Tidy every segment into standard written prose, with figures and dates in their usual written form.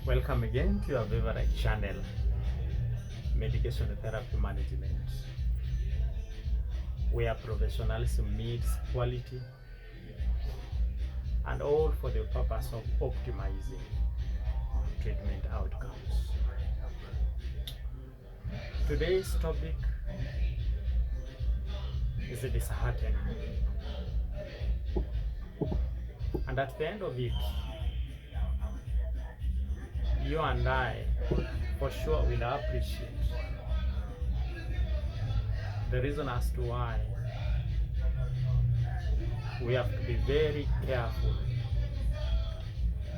Welcome again to your favorite channel, Medication Therapy Management, where professionalism meets quality and all for the purpose of optimizing treatment outcomes. Today's topic is disheartening, and at the end of it, you and I for sure will appreciate the reason as to why we have to be very careful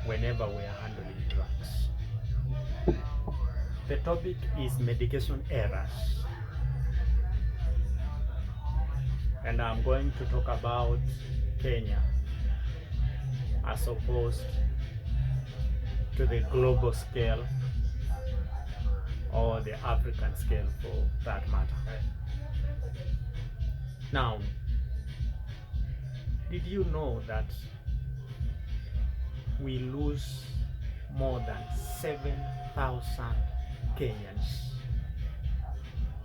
whenever we are handling drugs. The topic is medication errors, and I'm going to talk about Kenya as opposed to the global scale or the African scale for that matter. Now, did you know that we lose more than 7,000 Kenyans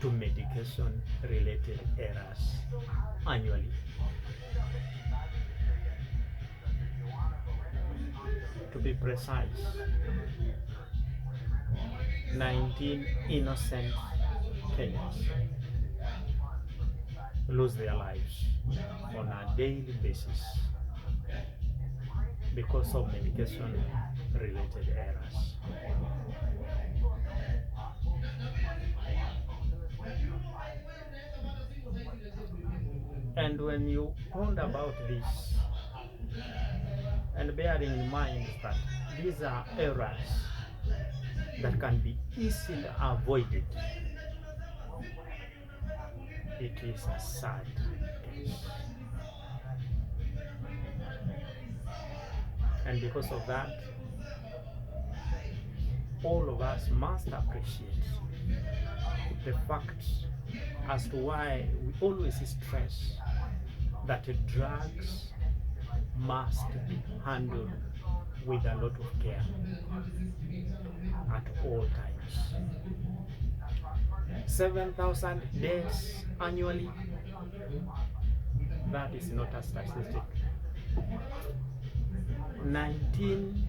to medication related errors annually? To be precise, 19 innocent Kenyans lose their lives on a daily basis because of medication related errors. And when you ponder about this, and bearing in mind that these are errors that can be easily avoided, it is a sad case. And because of that, all of us must appreciate the fact as to why we always stress that drugs must be handled with a lot of care at all times. 7,000 deaths annually, that is not a statistic. 19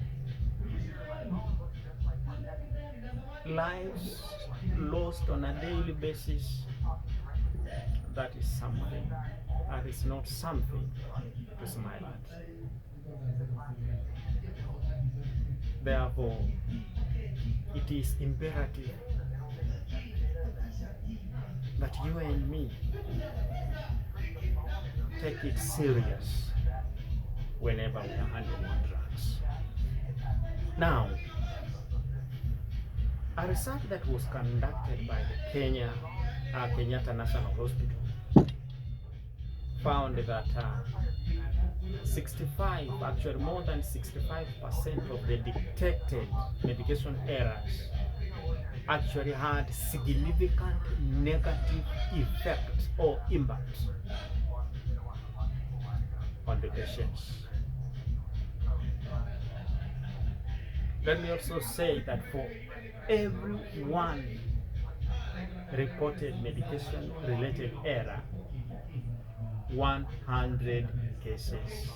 lives lost on a daily basis, that is something. That is not something to smile at. Therefore, it is imperative that you and me take it serious whenever we are handling drugs. Now, a research that was conducted by the Kenyatta National Hospital found that more than 65% of the detected medication errors actually had significant negative effect or impact on the patients. Let me also say that for every one reported medication related error, 100 cases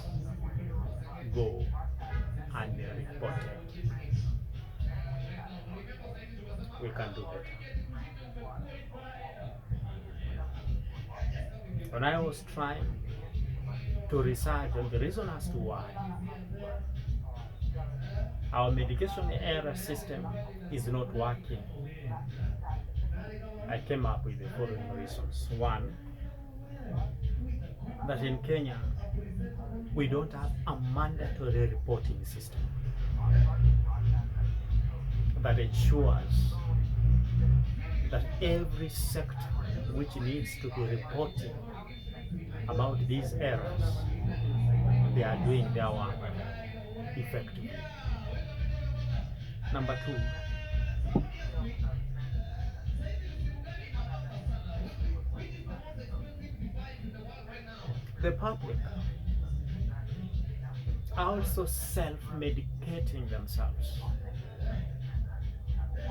go unreported. We can do better. When I was trying to research on the reason as to why our medication error system is not working, I came up with the following reasons. One, that in Kenya, we don't have a mandatory reporting system that ensures that every sector which needs to be reporting about these errors, they are doing their work effectively. Number two, the public are also self-medicating themselves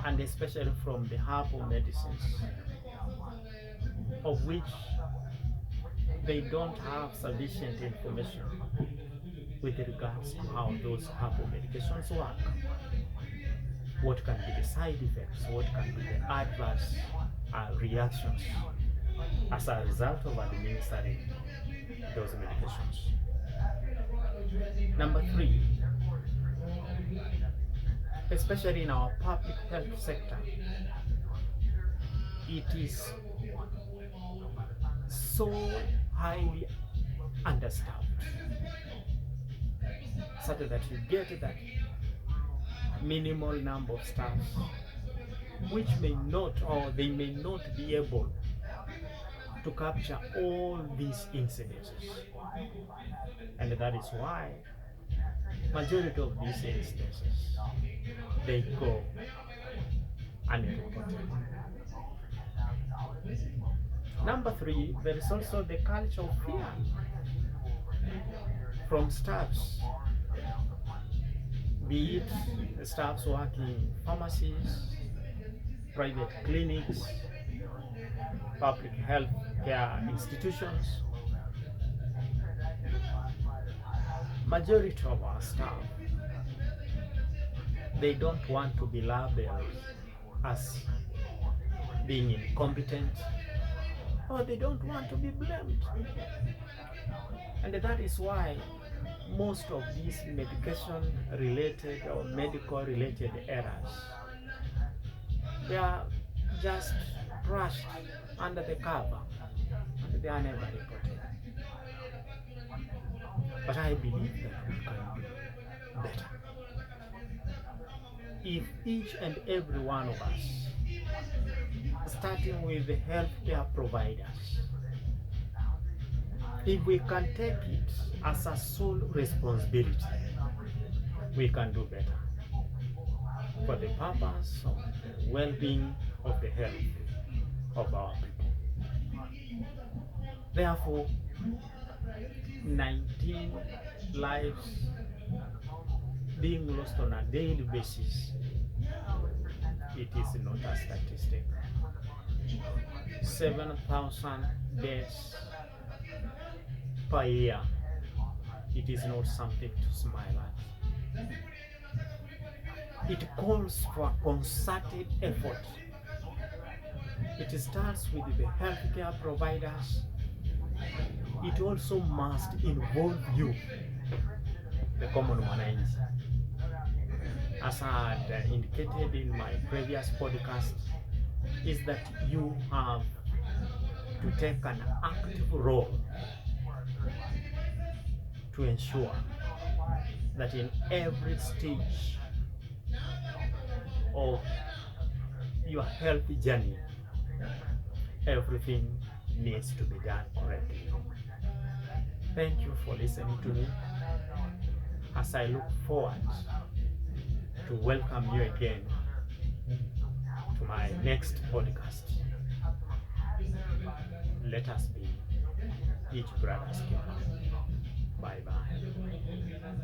and especially from the herbal medicines, of which they don't have sufficient information with regards to how those herbal medications work. What can be the side effects? What can be the adverse reactions as a result of administering those medications? Number three, especially in our public health sector, it is so highly understaffed, such that you get that minimal number of staff which may not, or they may not be able to capture all these incidences. And that is why majority of these instances, they go unreported. Number three, there is also the culture of fear from staffs, be it staffs working in pharmacies, private clinics, public health care institutions. Majority of our staff, they don't want to be labeled as being incompetent, or they don't want to be blamed. And that is why most of these medication related or medical related errors, they are just brushed under the cover and they are never reported. But I believe that we can do better. If each and every one of us, starting with the healthcare providers, if we can take it as a sole responsibility, we can do better for the purpose of the well-being of the health of our people. Therefore, 19 lives being lost on a daily basis, it is not a statistic. 7,000 deaths per year, it is not something to smile at. It calls for a concerted effort. It starts with the healthcare providers. It also must involve you, the common man. As I had indicated in my previous podcast, is that you have to take an active role to ensure that in every stage of your health journey, everything needs to be done correctly. Thank you for listening to me, as I look forward to welcome you again to my next podcast. Let us be each brother's keeper. Bye bye.